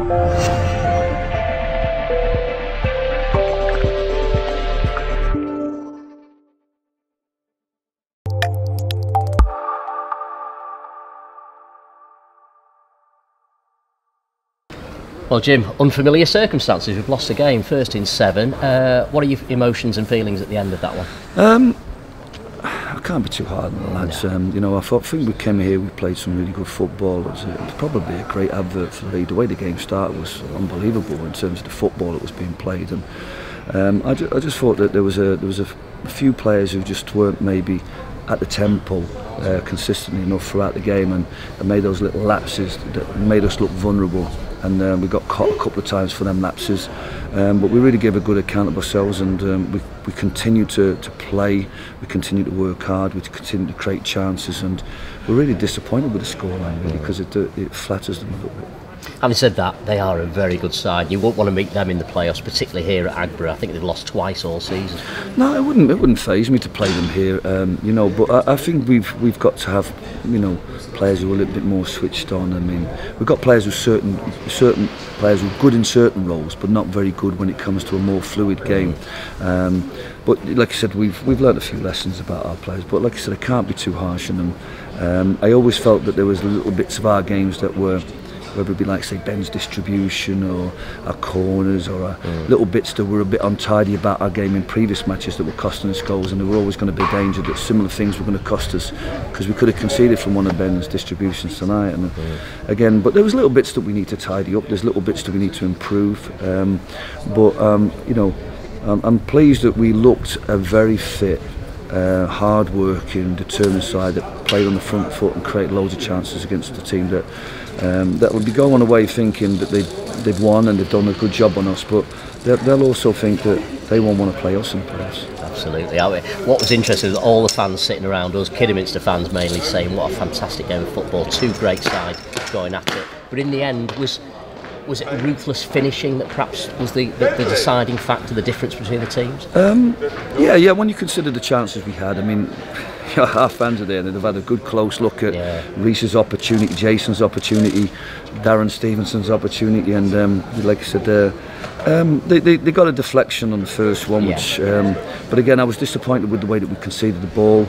Well, Jim, unfamiliar circumstances. We've lost the game, first in 7. What are your emotions and feelings at the end of that one? I can't be too hard on the lads. You know, I think we came here, we played some really good football. It was probably a great advert for the way the game started was unbelievable in terms of the football that was being played. And I just thought that there was a few players who just weren't maybe at the tempo consistently enough throughout the game, and made those little lapses that made us look vulnerable. And we got caught a couple of times for them lapses, but we really gave a good account of ourselves, and we continued to play, we continued to work hard, we continued to create chances, and we're really disappointed with the scoreline really, because it flatters them a little bit. Having said that, they are a very good side. You won't want to meet them in the playoffs, particularly here at Aggborough. I think they've lost twice all season. No, it wouldn't faze me to play them here, you know. But I think we've got to have, you know, players who are a little bit more switched on. I mean, we've got players who certain players who are good in certain roles, but not very good when it comes to a more fluid game. But like I said, we've learned a few lessons about our players. But like I said, I can't be too harsh on them. I always felt that there was little bits of our games that were, whether it be like say Ben's distribution or our corners or our little bits that were a bit untidy about our game in previous matches that were costing us goals, and there were always going to be danger that similar things were going to cost us, because we could have conceded from one of Ben's distributions tonight. And again, but there was little bits that we need to tidy up, there's little bits that we need to improve, you know, I'm pleased that we looked a very fit, hard-working, determined side that played on the front foot and created loads of chances against a team that will be going away thinking that they've won and they've done a good job on us, but they'll also think that they won't want to play us in the playoffs. Absolutely. What was interesting was all the fans sitting around us, Kidderminster fans mainly, saying what a fantastic game of football, 2 great sides going at it. But in the end, was it ruthless finishing that perhaps was the deciding factor, the difference between the teams? Yeah, when you consider the chances we had, I mean, our fans are there and they've had a good close look at Reece's opportunity, Jason's opportunity, Darren Stevenson's opportunity, and like I said, they got a deflection on the first one, which, but again, I was disappointed with the way that we conceded the ball.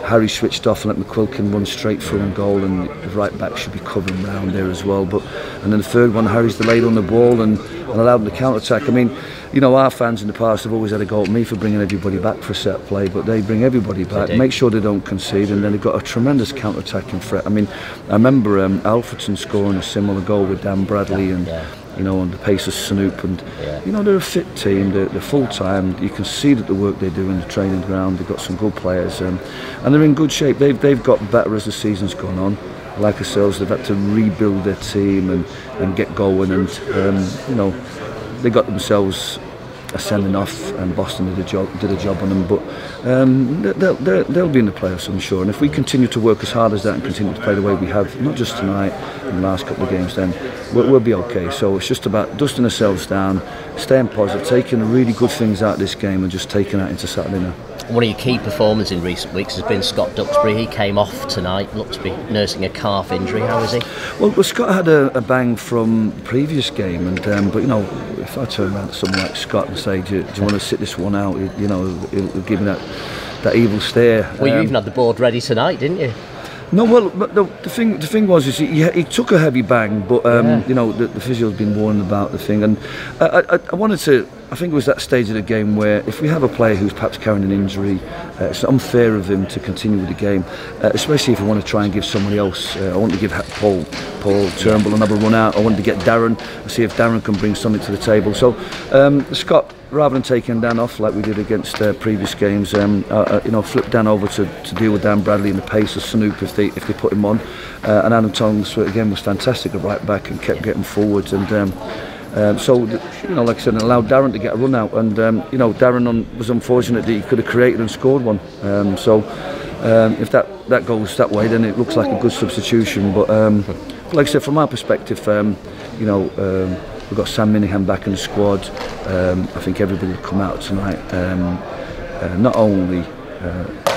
Harry switched off and let McQuilkin run straight through and goal, and the right back should be covering round there as well. And then the third one, Harry's delayed on the ball and allowed them to counter-attack. I mean, you know, our fans in the past have always had a go at me for bringing everybody back for a set play, but they bring everybody back, make sure they don't concede, and then they've got a tremendous counter-attacking threat. I mean, I remember Alfredson scoring a similar goal with Dan Bradley and you know, on the pace of Snoop, and you know, they're a fit team, they're full time. You can see that the work they do in the training ground, they've got some good players, and they're in good shape. They've got better as the season's gone on. Like ourselves, they've had to rebuild their team and get going, and you know, they got themselves a sending off, and Boston did a job on them, but they'll be in the playoffs, I'm sure. And if we continue to work as hard as that and continue to play the way we have, not just tonight, in the last couple of games, then we'll be okay. So it's just about dusting ourselves down, staying positive, taking the really good things out of this game, and just taking that into Saturday now. One of your key performers in recent weeks has been Scott Duxbury. He came off tonight, looked to be nursing a calf injury. How is he? Well, Scott had a bang from the previous game, and but you know, if I turn around to someone like Scott and say, do you want to sit this one out? You know, he'll give me that evil stare. Well, you even had the board ready tonight, didn't you? No, well, but the thing was, is he took a heavy bang, but you know, the physio's been warned about the thing, and I wanted to. I think it was that stage of the game where if we have a player who's perhaps carrying an injury, it's unfair of him to continue with the game, especially if I want to try and give somebody else. I want to give Paul Turnbull another run out. I wanted to get Darren and see if Darren can bring something to the table. So Scott, rather than taking Dan off like we did against previous games, you know, flipped Dan over to deal with Dan Bradley in the pace of Snoop if they put him on, and Adam Tongs again was fantastic at right back and kept getting forwards, and so you know, like I said, it allowed Darren to get a run out, and you know, Darren was unfortunate that he could have created and scored one. So if that goes that way, then it looks like a good substitution. But like I said, from our perspective, you know, we've got Sam Minihan back in the squad. I think everybody will come out tonight. Not only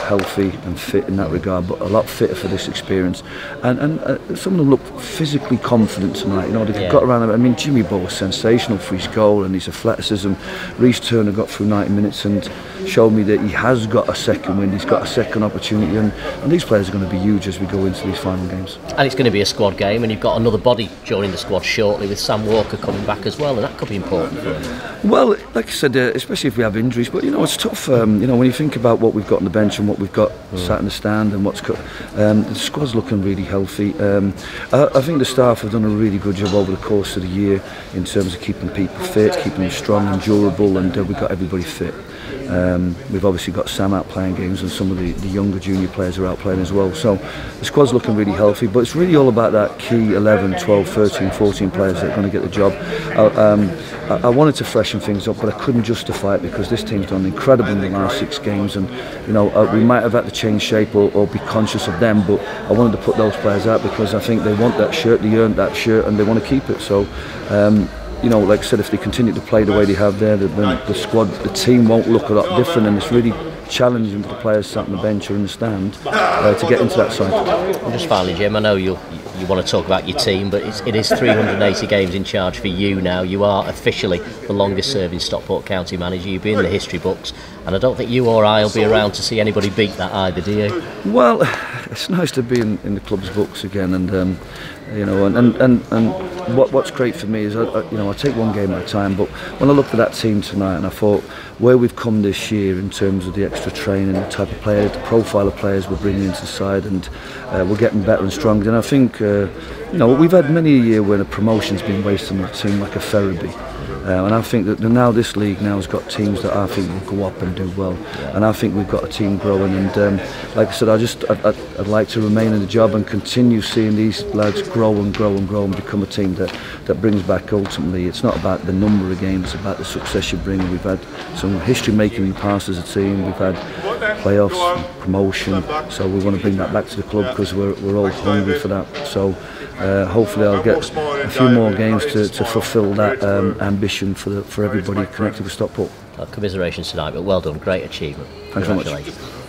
healthy and fit in that regard, but a lot fitter for this experience. And some of them look physically confident tonight. You know, they've got around. I mean, Jimmy Bowe was sensational for his goal and his athleticism. Reece Turner got through 90 minutes and showed me that he has got a second wind. He's got a second opportunity, and these players are going to be huge as we go into these final games. And it's going to be a squad game, and you've got another body joining the squad shortly with Sam Walker coming back as well, and that could be important for him. Well, like I said, especially if we have injuries, but you know, it's tough. You know, when you think about what we've got on the bench and what we've got sat in the stand and what's got, the squad's looking really healthy. I think the staff have done a really good job over the course of the year in terms of keeping people fit, keeping them strong and durable, and we've got everybody fit. We've obviously got Sam out playing games, and some of the younger junior players are out playing as well, so the squad's looking really healthy, but it's really all about that key 11, 12, 13, 14 players that are going to get the job. I wanted to freshen things up, but I couldn't justify it because this team's done incredible in the last 6 games, and you know, we might have had to change shape or be conscious of them, but I wanted to put those players out because I think they want that shirt, they earned that shirt, and they want to keep it. So you know, like I said, if they continue to play the way they have there, the squad, the team won't look a lot different, and it's really challenging for the players sat on the bench or in the stand to get into that side. And just finally, Jim, I know you want to talk about your team, but it is 380 games in charge for you now. You are officially the longest serving Stockport County manager. You'll be in the history books, and I don't think you or I will be around to see anybody beat that either, do you? Well, it's nice to be in the club's books again, and you know, and what's great for me is you know, I take one game at a time, but when I looked at that team tonight and I thought where we've come this year in terms of the extra training, the type of players, the profile of players we're bringing into the side, and we're getting better and stronger. And I think you know, we've had many a year where the promotion's been wasted on the team like a Ferriby. And I think that now this league now has got teams that I think will go up and do well, and I think we've got a team growing. And like I said, I'd like to remain in the job and continue seeing these lads grow and grow and grow and become a team that brings back ultimately. It's not about the number of games, it's about the success you bring. We've had some history making in the past as a team. We've had playoffs, promotion, so we want to bring that back to the club because we're all hungry for that. So hopefully I'll get a few more games to fulfil that ambition for everybody connected with Stockport. Commiserations tonight, but well done, great achievement. Thanks very much.